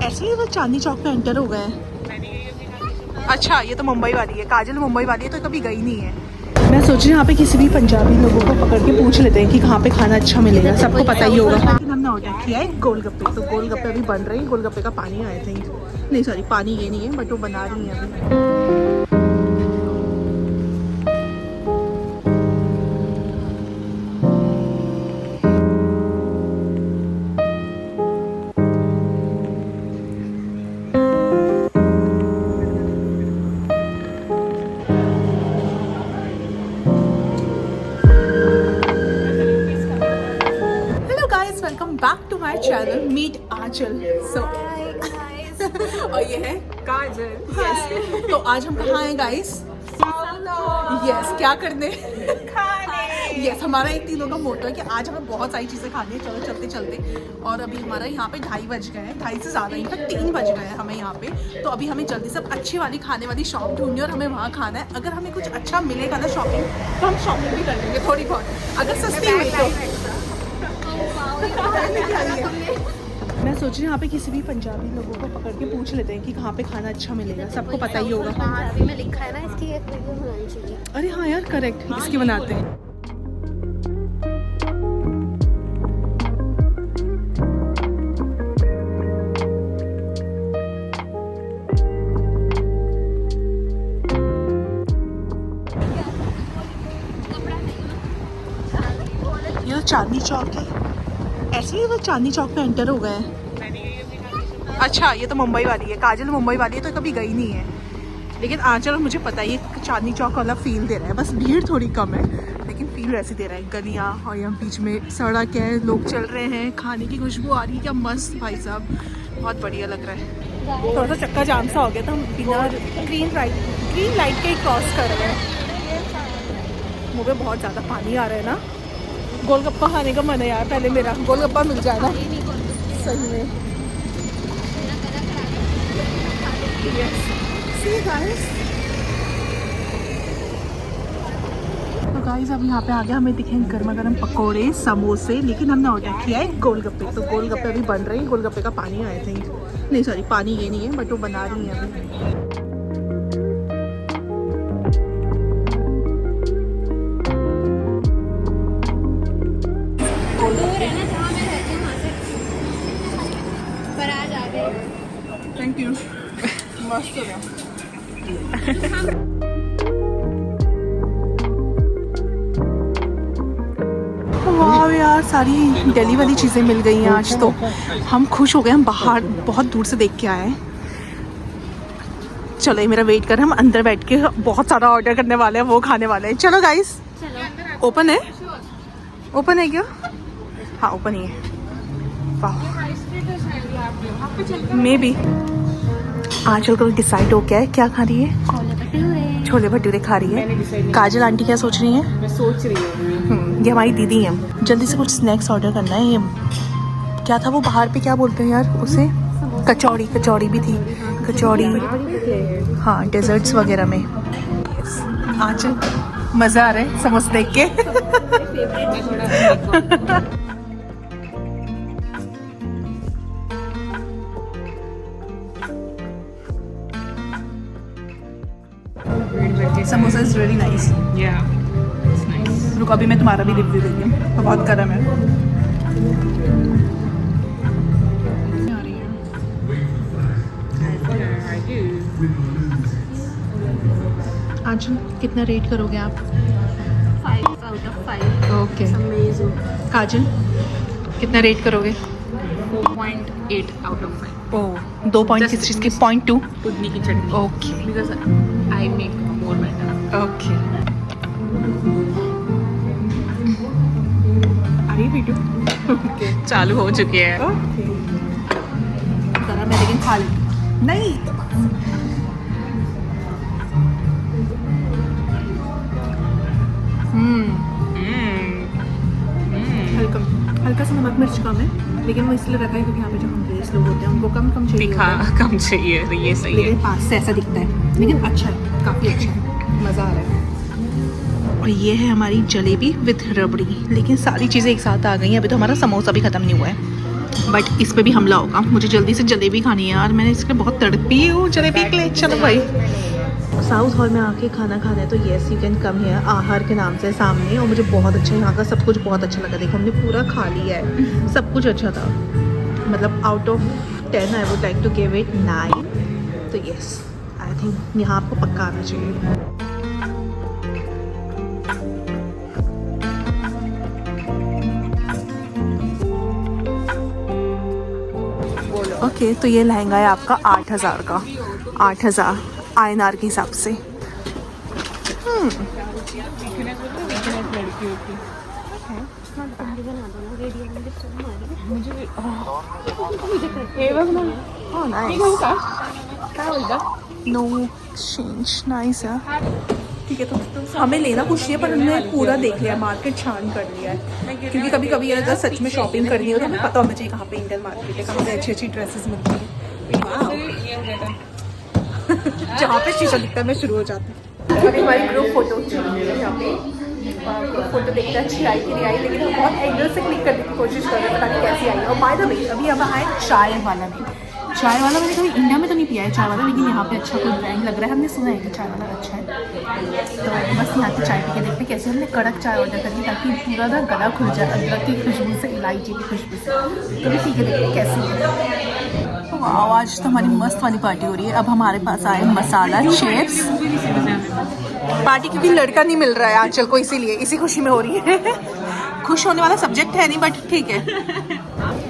ऐसे ही वो चांदनी चौक पे एंटर हो गए हैं। अच्छा ये तो मुंबई वाली है, काजल मुंबई वाली है तो कभी गई नहीं है। मैं सोच रही हूँ यहाँ पे किसी भी पंजाबी लोगों को पकड़ के पूछ लेते हैं कि कहाँ पे खाना अच्छा मिलेगा, सबको पता ही होगा। लेकिन हमने ऑर्डर किया है गोलगप्पे, तो गोलगप्पे अभी बन रहे हैं। गोलगप्पे का पानी आया था, नहीं सॉरी पानी ये नहीं है बट वो बना रही है अभी। Welcome back to my channel meet Aanchal. So और ये है काजल। यस तो आज हम कहाँ हैं गाइस? यस क्या करने? खाने। यस हमारा एक तीनों का मोटो है कि आज हमें बहुत सारी चीज़ें खानी है। चलो चलते चलते। और अभी हमारा यहाँ पे 2:30 बज गए हैं, 2:30 से ज़्यादा, इनफैक्ट 3 बज गए हैं हमें यहाँ पे। तो अभी हमें जल्दी से अच्छी वाली खाने वाली शॉप ढूंढनी है और हमें वहाँ खाना है। अगर हमें कुछ अच्छा मिलेगा ना शॉपिंग, तो हम शॉपिंग भी कर लेंगे थोड़ी बहुत, अगर सस्ती मिले तो। मैं सोच रही हूँ यहाँ पे किसी भी पंजाबी लोगों को पकड़ के पूछ लेते हैं कि कहाँ पे खाना अच्छा मिलेगा, सबको पता ही होगा। पंजाबी में लिखा है ना, इसकी एक वीडियो बनानी चाहिए। अरे हाँ यार करेक्ट, इसकी बनाते हैं। ये चांदनी चौक है, ऐसे ही वो चांदनी चौक पे एंटर हो गए हैं। अच्छा ये तो मुंबई वाली है, काजल मुंबई वाली है तो कभी गई नहीं है। लेकिन आंचल मुझे पता है ये चांदनी चौक वाला फील दे रहा है, बस भीड़ थोड़ी कम है लेकिन फील वैसे दे रहा है। गलियाँ और यहाँ बीच में सड़क है, लोग चल रहे हैं, खाने की खुशबू आ रही है, क्या मस्त भाई साहब, बहुत बढ़िया लग रहा है। थोड़ा सा चक्का जाम सा हो गया था, हम बिना ग्रीन लाइट के ही क्रॉस कर रहे हैं। मुँह में बहुत ज़्यादा पानी आ रहा है ना। गोलगप्पा खाने का मन है यार, पहले मेरा गोलगप्पा मिल जाए ना सही में। तो गाइस अब यहाँ पे आ गया, हमें दिखेंगे गर्मा गर्म पकोड़े समोसे, लेकिन हमने ऑर्डर किया है गोलगप्पे। तो गोलगप्पे अभी बन रहे हैं, गोलगप्पे का पानी आया था, नहीं सॉरी पानी ये नहीं है बट वो बना रही है अभी। थैंक यू, मस्त हो गया। वाह यार सारी दिल्ली वाली चीज़ें मिल गई हैं आज, तो हम खुश हो गए। हम बाहर बहुत दूर से देख के आए हैं। चलो ये मेरा वेट कर, हम अंदर बैठ के बहुत सारा ऑर्डर करने वाले हैं, वो खाने वाले हैं। चलो गाइस, ओपन है? ओपन है क्या? हाँ ओपन ही है। वाह मे बी आंचल को डिसाइड हो गया है क्या खा रही है। छोले भटूरे खा रही है। काजल आंटी क्या सोच रही हैं? मैं सोच रही हूँ ये हमारी दीदी हैं। जल्दी से कुछ स्नैक्स ऑर्डर करना है। ये क्या था वो बाहर पे क्या बोलते हैं यार उसे? कचौड़ी, कचौड़ी भी थी, कचौड़ी। हाँ डेजर्ट्स वगैरह में। आंचल मज़ा आ रहा है समोसे देख के। Samosa is very nice. रुको अभी मैं तुम्हारा भी रिव्यू देती हूँ, तो बहुत गर्म है। आज कितना रेट करोगे आप? 5 out of 5। ओके काजल कितना रेट करोगे? 4.8 out of 5। ओह 2 पॉइंट किस चीज़ की? 0.2 पुदीने की चटनी। Okay Because I make more better। Okay. अरे वीडियो चालू हो चुकी है। ओके जरा मैं लेकिन खा लेती नहीं। हल्का सा नमक मिर्च कम है, लेकिन वो इसलिए रखा है क्योंकि यहाँ पे जो अंग्रेज लोग होते हैं उनको कम कम चाहिए होता है। कम चाहिए तो ये सही है। लेकिन पास से ऐसा दिखता है, लेकिन अच्छा है, काफ़ी अच्छा है, मज़ा आ रहा है। और ये है हमारी जलेबी विथ रबड़ी, लेकिन सारी चीज़ें एक साथ आ गई हैं। अभी तो हमारा समोसा भी ख़त्म नहीं हुआ है। बट इस पे भी हमला होगा। मुझे जल्दी से जलेबी खानी है यार, मैंने इसके बहुत तड़पी हूँ जलेबी के लिए। चलो भाई, साउथ हॉल में आके खाना खाना है तो yes you can come here, आहार के नाम से सामने। और मुझे बहुत अच्छा यहाँ का सब कुछ बहुत अच्छा लगा। देखो हमने पूरा खा लिया है, सब कुछ अच्छा था। मतलब out of 10 I would like to give it 9। तो येस आई थिंक यहाँ आपको पक्का आना चाहिए। ओके तो ये लहंगा है आपका 8,000 का, 8,000 INR के हिसाब से। नो चेंज नाइस है। ठीक है तो हमें लेना कुछ नहीं है, पर उन्होंने पूरा देख लिया, मार्केट छान कर लिया है। क्योंकि कभी कभी अगर सच में शॉपिंग करनी हो तो हमें पता होना चाहिए कहाँ पे इंडियन मार्केट है, कहाँ पे अच्छी अच्छी ड्रेसेस मिलती हैं। जहाँ पे शीशा दिखता है मैं शुरू हो जाती हूँ। अभी हमारी ग्रुप फोटो यहाँ पे ग्रुप फोटो देखते हैं अच्छी आई कि नहीं आई, लेकिन हम बहुत एंगल से क्लिक करने की कोशिश कर रहे हैं, पता नहीं कैसी आई। और बाय द वे अभी हम आए चाय वाला में। चाय वाला मैंने कभी इंडिया में तो नहीं पिया है चाय वाला, लेकिन यहाँ पे अच्छा कोई ब्रांड लग रहा है। हमने सुना है कि चाय वाला अच्छा है, तो बस यहाँ की चाय पी के देखते कैसे। हमने कड़क चाय ऑर्डर करी ताकि पूरा ना गला खुल जाए अदरक की खुशबू से, इलायची की खुशबू से। तो भी पी के देखते कैसी है। तो आज तो हमारी मस्त वाली पार्टी हो रही है। अब हमारे पास आए मसाला चिप्स पार्टी, क्योंकि लड़का नहीं मिल रहा है आंचल को, इसीलिए इसी खुशी में हो रही है। खुश होने वाला सब्जेक्ट है नहीं, बट ठीक है।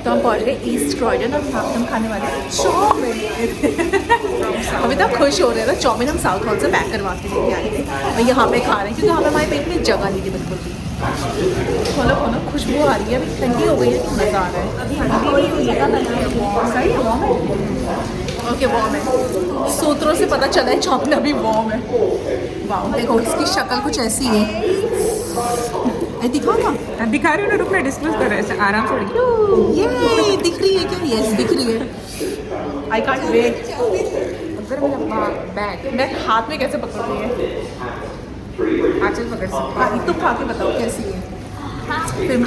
तो हम पहुँच गए ईस्ट क्रॉयडन और यहाँ हम खाने वाले चाउमीन। हम इतना खुश हो रहे थे, चाउमीन हम साउथ हॉल से पैक करवा के लेके आए थे और यहाँ पे खा रहे हैं, क्योंकि यहाँ पे हमारे पेट में जगह नहीं थी बिल्कुल भी। खोलो खोलो, खुशबू आ रही है, अभी ठंडी हो गई है तो मज़ा आ रहा है। सही है, वॉर्म है। ओके वॉर्म है, सूत्रों से पता चला है चाउमीन अभी वॉर्म है। वाह देखो इसकी शक्ल कुछ ऐसी है। दिखाओ ना, दिखा रही हूँ ना, रुक मैं डिस्कस कर रहे हैं आराम से। ये दिख रही है क्या? यस दिख रही है। I can't wait. अगर बैग मैं हाथ में कैसे पकड़ रही है? आंचल पकड़ सकते। हाँ तुम खा के बताओ कैसी है। फिर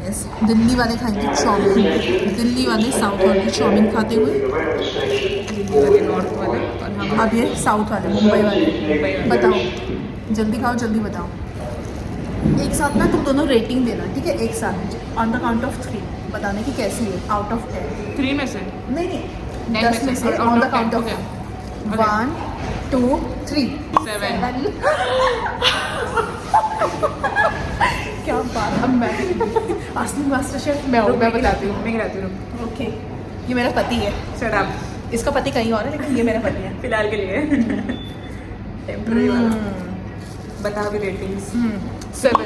यस दिल्ली वाले खाएंगे चाउमीन, दिल्ली वाले साउथ हॉल की चाउमीन खाते हुए, दिल्ली वाले नॉर्थ वाले और हम अब ये साउथ वाले मुंबई वाले। बताओ जल्दी खाओ, जल्दी बताओ। एक साथ ना तुम दोनों रेटिंग देना, ठीक है? एक साथ ऑन द काउंट ऑफ 3 बताने की कैसी है आउट ऑफ 10। 3 में से नहीं 10 10 में से ऑन द काउंट ऑफ 1 2 3 7। क्या बात। अब मैं असली मास्टर शेफ मैं बताती हूँ। मैं गिराती हूँ। ओके ये मेरा पति है। Shut up. इसका पति कहीं और है, लेकिन ये मेरा पति है फिलहाल के लिए। टेम्पररी वाला। बता भी रेटिंग्स। 7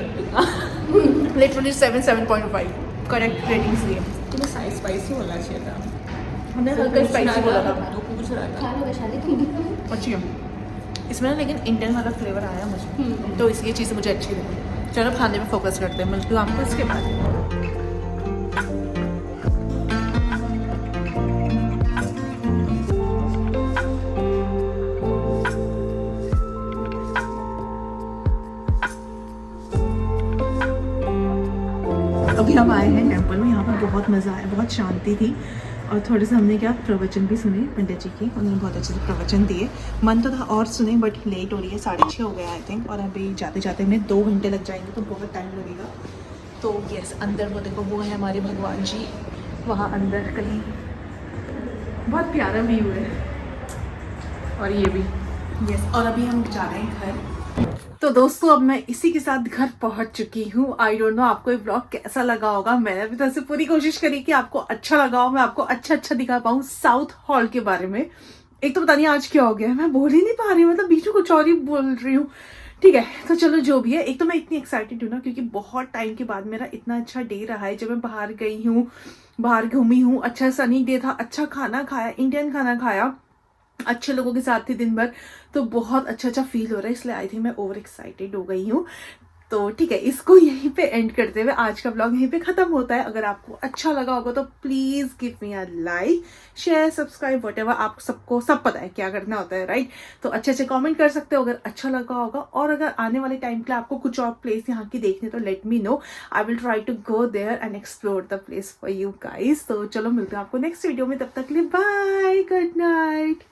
लिटरली 7.5 करेक्ट रेटिंग्स दिए। तुम्हें साइज स्पाइसी होना चाहिए था। हमने हल्का स्पाइसी बोला था। तो पूछ रहा था। खाने का शादी की अच्छी है इसमें ना, लेकिन इंडियन वाला फ्लेवर आया मुझे, तो इस ये चीज़ मुझे अच्छी लगी। चलो खाने पे फोकस करते हैं, मिलती हूँ आपको इसके बाद। अभी हम आए हैं टेम्पल में, यहाँ पर बहुत मज़ा आया, बहुत शांति थी। और थोड़े से हमने क्या प्रवचन भी सुने पंडित जी के, उन्होंने बहुत अच्छे से प्रवचन दिए। मन तो था और सुने, बट लेट हो रही है, 6:30 हो गया आई थिंक, और अभी जाते जाते हमें 2 घंटे लग जाएंगे, तो बहुत टाइम लगेगा। तो यस अंदर वो देखो, वो है हमारे भगवान जी वहाँ अंदर कहीं, बहुत प्यारा व्यू है। और ये भी यस और अभी हम जा रहे हैं घर। तो दोस्तों अब मैं इसी के साथ घर पहुंच चुकी हूँ। आई डोंट नो आपको ये ब्लॉग कैसा लगा होगा, मैंने भी तो ऐसे पूरी कोशिश करी कि आपको अच्छा लगा हो, मैं आपको अच्छा दिखा पाऊँ साउथ हॉल के बारे में। एक तो पता नहीं आज क्या हो गया, मैं बोल ही नहीं पा रही हूँ, मतलब बीच में कुछ और ही बोल रही हूँ। ठीक है तो चलो जो भी है, एक तो मैं इतनी एक्साइटेड हूँ ना, क्योंकि बहुत टाइम के बाद मेरा इतना अच्छा डे रहा है, जब मैं बाहर गई हूँ, बाहर घूमी हूँ, अच्छा सनी डे था, अच्छा खाना खाया, इंडियन खाना खाया, अच्छे लोगों के साथ थी दिन भर, तो बहुत अच्छा फील हो रहा है, इसलिए आई थिंक मैं ओवर एक्साइटेड हो गई हूँ। तो ठीक है, इसको यहीं पे एंड करते हुए आज का ब्लॉग यहीं पे खत्म होता है। अगर आपको अच्छा लगा होगा तो please give me a like, share, subscribe, whatever. आप सबको सब पता है क्या करना होता है, राइट? तो अच्छे अच्छे कमेंट कर सकते हो अगर अच्छा लगा होगा। और अगर आने वाले टाइम के लिए आपको कुछ और प्लेस यहाँ की देखने तो let me know, I will try to go there and explore the place for you guys. तो चलो मिलते हैं आपको नेक्स्ट वीडियो में, तब तक के लिए बाय, गुड नाइट।